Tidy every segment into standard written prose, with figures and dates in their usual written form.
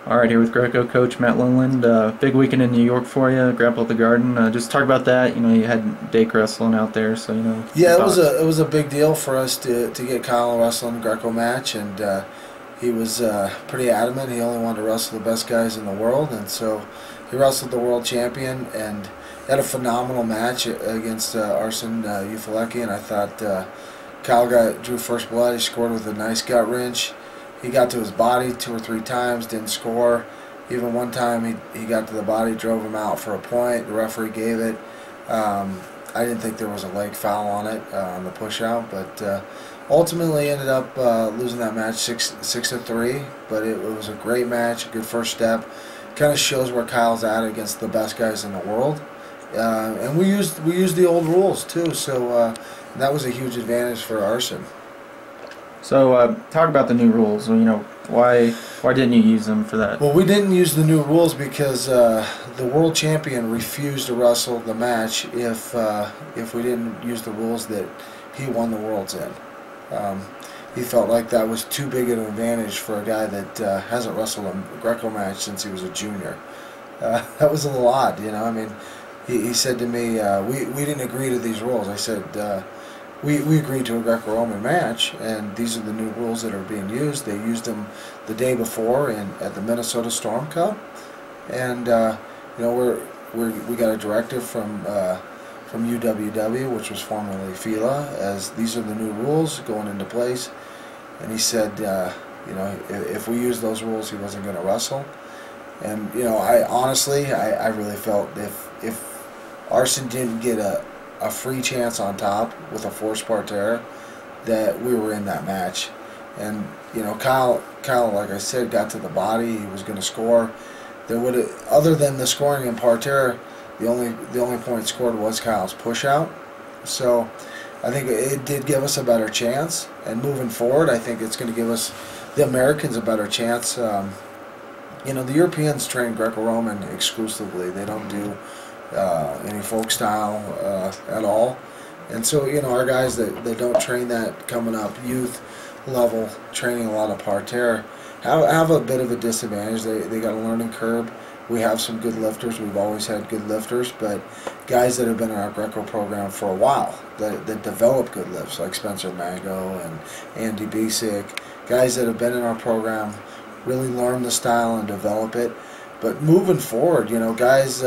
All right, here with Greco coach Matt Lindland. Big weekend in New York for you. Grapple at the Garden. Just talk about that. You know, you had Dake wrestling out there, so Yeah, thoughts. it was a big deal for us to get Kyle wrestling the Greco match, and he was pretty adamant. He only wanted to wrestle the best guys in the world, and so he wrestled the world champion and had a phenomenal match against Arsen Julfalakyan. I thought Kyle drew first blood. He scored with a nice gut wrench. He got to his body 2 or 3 times, didn't score. Even one time he got to the body, drove him out for a point. The referee gave it. I didn't think there was a leg foul on it on the push out, but ultimately ended up losing that match 6-3. But it was a great match, a good first step. Kind of shows where Kyle's at against the best guys in the world. And we used the old rules too, so that was a huge advantage for Arsen. So talk about the new rules. Why didn't you use them for that? Well, we didn't use the new rules because the world champion refused to wrestle the match if we didn't use the rules that he won the worlds in. He felt like that was too big an advantage for a guy that hasn't wrestled a Greco match since he was a junior. That was a little odd, you know. I mean, he said to me, we didn't agree to these rules. I said, we agreed to a Greco-Roman match, and these are the new rules that are being used. They used them the day before at the Minnesota Storm Cup, and we got a directive from UWW, which was formerly FILA, as these are the new rules going into place. And he said, if we use those rules, he wasn't going to wrestle. And I honestly really felt if Arsen didn't get a free chance on top with a forced parterre, that we were in that match. And Kyle, like I said, got to the body. He was going to score. There would have, other than the scoring in parterre, the only point scored was Kyle's push out. So I think it did give us a better chance. And moving forward, I think it's going to give us, the Americans, a better chance. The Europeans train Greco-Roman exclusively. They don't do any folk style at all. And so, our guys that don't train that coming up, youth level, training a lot of parterre, have a bit of a disadvantage. They got a learning curve. We have some good lifters. We've always had good lifters, but guys that have been in our Greco program for a while that develop good lifts, like Spencer Mango and Andy Bisick, guys that have been in our program, really learn the style and develop it. But moving forward, guys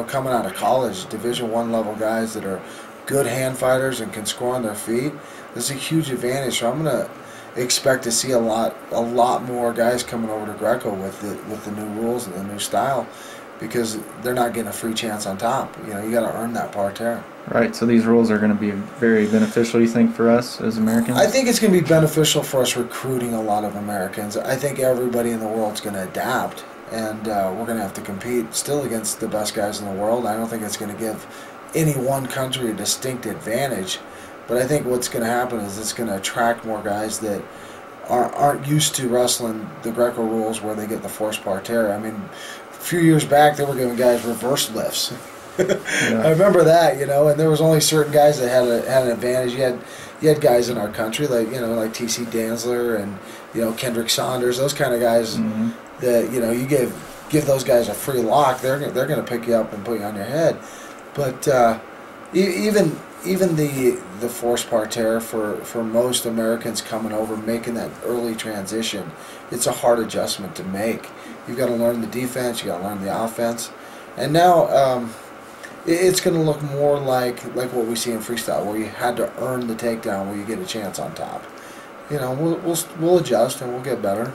coming out of college, Division I level guys that are good hand fighters and can score on their feet, that's a huge advantage. So I'm going to expect to see a lot more guys coming over to Greco with the new rules and the new style, because they're not getting a free chance on top. You got to earn that parterre. Right. So these rules are going to be very beneficial, you think, for us as Americans? I think it's going to be beneficial for us recruiting a lot of Americans. I think everybody in the world is going to adapt. And we're going to have to compete still against the best guys in the world. I don't think it's going to give any one country a distinct advantage. But I think what's going to happen is it's going to attract more guys that aren't used to wrestling the Greco rules where they get the forced parterre. I mean, a few years back they were giving guys reverse lifts. Yeah. I remember that, and there was only certain guys that had an advantage. You had guys in our country like T.C. Danzler and Kendrick Saunders, those kind of guys. Mm-hmm. That you give those guys a free lock, they're going to pick you up and put you on your head. But even the forced parterre for most Americans coming over, making that early transition, it's a hard adjustment to make. You've got to learn the defense, you got to learn the offense, and now it's going to look more like what we see in freestyle, where you had to earn the takedown, where you get a chance on top. We'll adjust and we'll get better.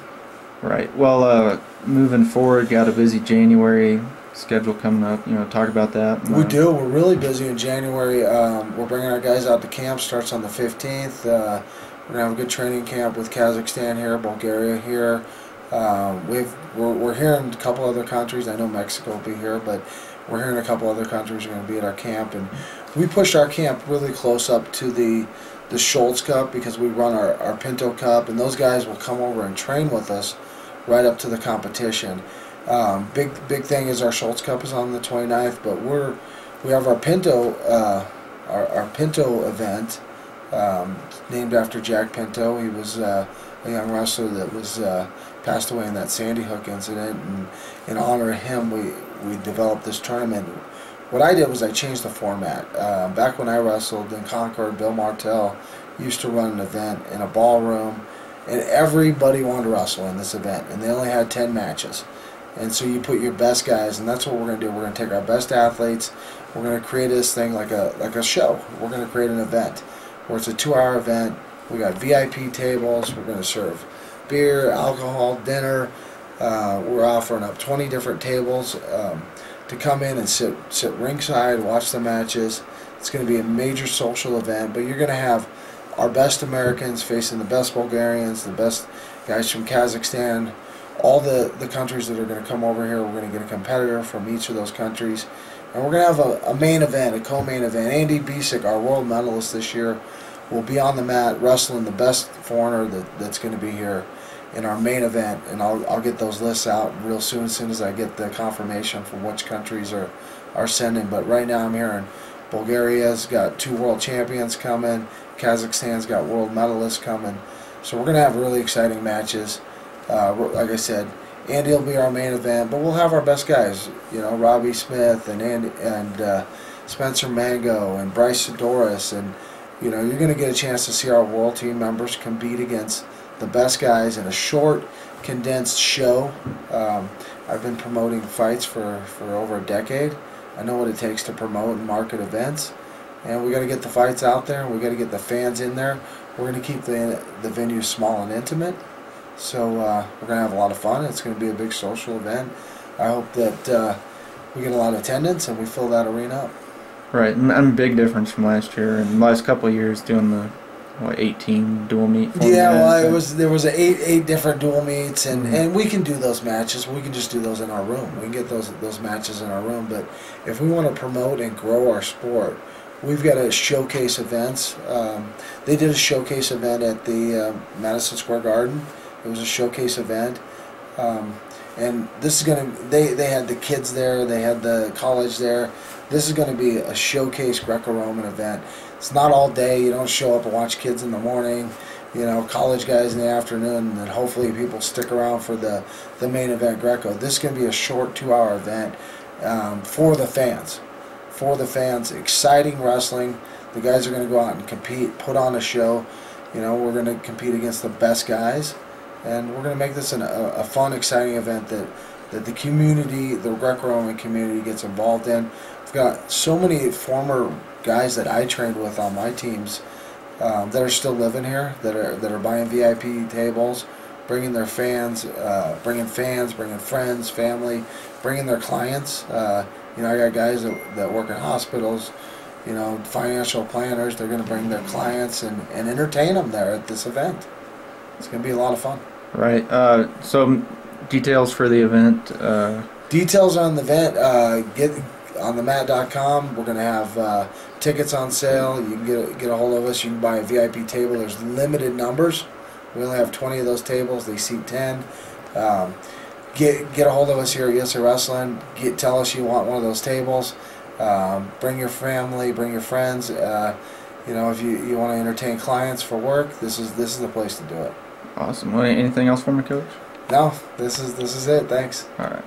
Right. Well, moving forward, got a busy January schedule coming up. Talk about that. We do. We're really busy in January. We're bringing our guys out to camp. Starts on the 15th. We're gonna have a good training camp with Kazakhstan here, Bulgaria here. We're hearing a couple other countries. I know Mexico will be here, but we're hearing a couple other countries are going to be at our camp, and we pushed our camp really close up to the Schultz Cup, because we run our Pinto Cup, and those guys will come over and train with us right up to the competition. Big thing is our Schultz Cup is on the 29th, but we have our Pinto Pinto event named after Jack Pinto. He was a a young wrestler that was passed away in that Sandy Hook incident, and in honor of him, we developed this tournament. What I did was I changed the format. Back when I wrestled in Concord, Bill Martell used to run an event in a ballroom, and everybody wanted to wrestle in this event, and they only had 10 matches. And so you put your best guys, and that's what we're going to do. We're going to take our best athletes. We're going to create this thing like a show. We're going to create an event where it's a 2-hour event. We got VIP tables. We're going to serve beer, alcohol, dinner. We're offering up 20 different tables to come in and sit ringside, watch the matches. It's going to be a major social event, but you're going to have our best Americans facing the best Bulgarians, the best guys from Kazakhstan, all the countries that are going to come over here. We're going to get a competitor from each of those countries. And we're going to have a main event, a co-main event. Andy Bisick, our world medalist this year, will be on the mat wrestling the best foreigner that's going to be here in our main event. And I'll get those lists out real soon as I get the confirmation from which countries are sending. But right now I'm hearing Bulgaria's got 2 world champions coming. Kazakhstan's got world medalists coming. So we're going to have really exciting matches. Like I said, Andy will be our main event, but we'll have our best guys. You know, Robbie Smith and Spencer Mango and Bryce Doris, and you know, you're going to get a chance to see our world team members compete against the best guys in a short, condensed show. I've been promoting fights for over a decade. I know what it takes to promote and market events, and we got to get the fights out there, and we got to get the fans in there. We're going to keep the venue small and intimate. So we're going to have a lot of fun. It's going to be a big social event. I hope that we get a lot of attendance and we fill that arena up. Right, and a big difference from last year and the last couple of years doing the 18 dual meet format. Yeah, well, there was eight different dual meets, and we can do those matches. We can just do those in our room. We can get those matches in our room. But if we want to promote and grow our sport, we've got to showcase events. They did a showcase event at the Madison Square Garden. It was a showcase event, and this is going to. They had the kids there. They had the college there. This is going to be a showcase Greco-Roman event. It's not all day. You don't show up and watch kids in the morning. You know, college guys in the afternoon, and then hopefully people stick around for the main event Greco. This is going to be a short 2-hour event for the fans. For the fans, exciting wrestling. The guys are going to go out and compete, put on a show. You know, we're going to compete against the best guys. And we're going to make this a fun, exciting event that the community, the Greco-Roman community, gets involved in. We've got so many former guys that I trained with on my teams that are still living here, that are buying VIP tables, bringing their fans, bringing friends, family, bringing their clients. You know, I got guys that work in hospitals, you know, financial planners. They're going to bring their clients and entertain them there at this event. It's going to be a lot of fun. Right. So details for the event. Details on the event, get on themat.com. We're going to have tickets on sale. You can get a hold of us. You can buy a VIP table. There's limited numbers. We only have 20 of those tables. They seat 10. Get a hold of us here at USA Wrestling. Tell us you want one of those tables. Bring your family. Bring your friends. You know, if you want to entertain clients for work, this is the place to do it. Awesome. Well, anything else for me, Coach? No, this is it. Thanks. All right.